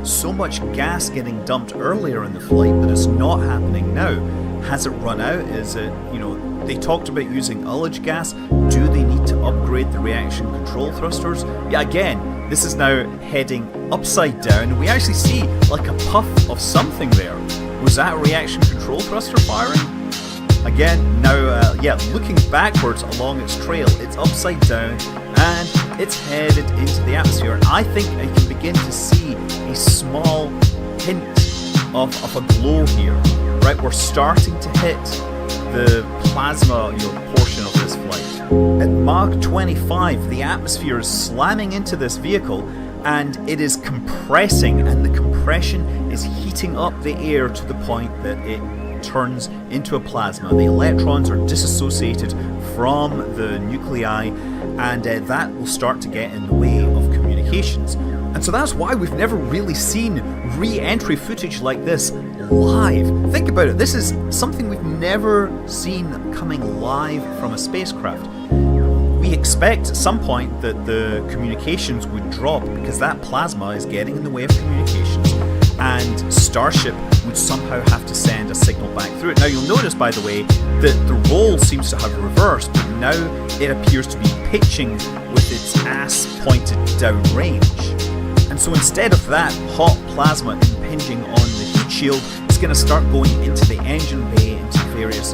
so much gas getting dumped earlier in the flight that it's not happening now? Has it run out? Is it, they talked about using ullage gas. Do they need to upgrade the reaction control thrusters? Yeah, again, this is now heading upside down. We actually see like a puff of something there. Was that reaction control thruster firing? Again, now, looking backwards along its trail, it's upside down and it's headed into the atmosphere. And I think I can begin to see a small hint of a glow here. Right, we're starting to hit the plasma portion of this flight. At Mach 25, the atmosphere is slamming into this vehicle and it is compressing, and the compression is heating up the air to the point that it turns into a plasma. The electrons are disassociated from the nuclei, and that will start to get in the way of communications. And so that's why we've never really seen re-entry footage like this live. Think about it, this is something we've never seen coming live from a spacecraft. We expect at some point that the communications would drop because that plasma is getting in the way of communications, and Starship would somehow have to send a signal back through it. Now you'll notice, by the way, that the roll seems to have reversed, but now it appears to be pitching with its ass pointed downrange. And so instead of that hot plasma impinging on the heat shield, it's going to start going into the engine bay, into various,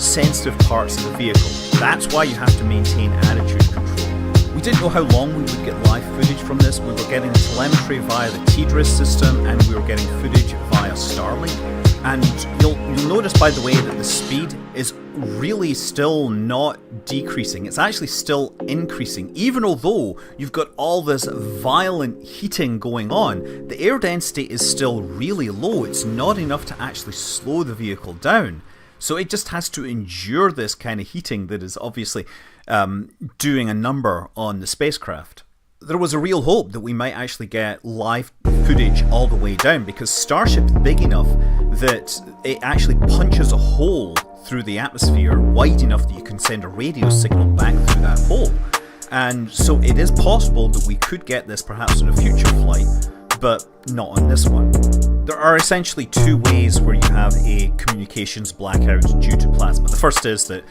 sensitive parts of the vehicle. That's why you have to maintain attitude control. We didn't know how long we would get live footage from this. We were getting telemetry via the TDRS system, and we were getting footage via Starlink. And you'll notice, by the way, that the speed is really still not decreasing. It's actually still increasing. Even although you've got all this violent heating going on, the air density is still really low. It's not enough to actually slow the vehicle down. So it just has to endure this kind of heating that is obviously doing a number on the spacecraft. There was a real hope that we might actually get live footage all the way down, because Starship's big enough that it actually punches a hole through the atmosphere wide enough that you can send a radio signal back through that hole. And so it is possible that we could get this perhaps on a future flight, but not on this one. There are essentially two ways where you have a communications blackout due to plasma. The first is that,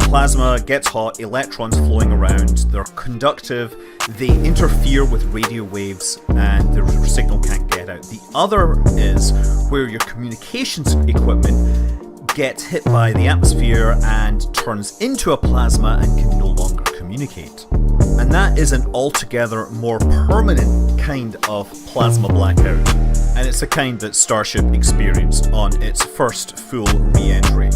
plasma gets hot, electrons flowing around, they're conductive, they interfere with radio waves, and the signal can't get out. The other is where your communications equipment gets hit by the atmosphere and turns into a plasma and can no longer communicate. And that is an altogether more permanent kind of plasma blackout, and it's the kind that Starship experienced on its first full re-entry.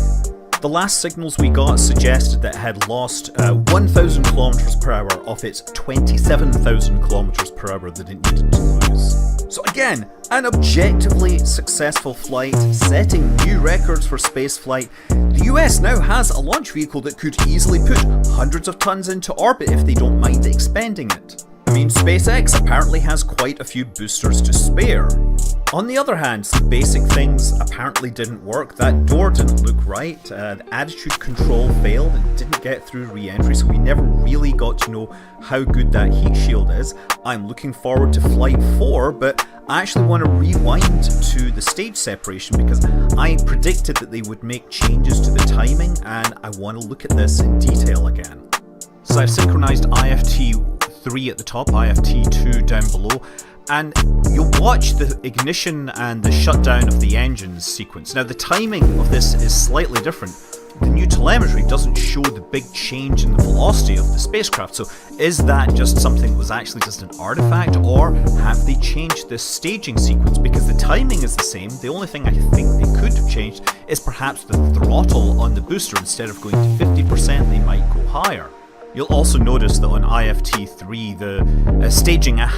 The last signals we got suggested that it had lost 1,000 km per hour of its 27,000 km per hour that it needed to lose. So again, an objectively successful flight, setting new records for spaceflight. The US now has a launch vehicle that could easily put hundreds of tons into orbit if they don't mind expending it. I mean, SpaceX apparently has quite a few boosters to spare. On the other hand, some basic things apparently didn't work. That door didn't look right, the attitude control failed, it didn't get through re-entry, so we never really got to know how good that heat shield is. I'm looking forward to Flight 4, but I actually want to rewind to the stage separation because I predicted that they would make changes to the timing, and I want to look at this in detail again. So I've synchronized IFT3 at the top, IFT2 down below, and you'll watch the ignition and the shutdown of the engines sequence. Now the timing of this is slightly different. The new telemetry doesn't show the big change in the velocity of the spacecraft, so is that just something that was actually just an artifact, or have they changed this staging sequence? Because the timing is the same, the only thing I think they could have changed is perhaps the throttle on the booster. Instead of going to 50%, they might go higher. You'll also notice that on IFT3, the staging happened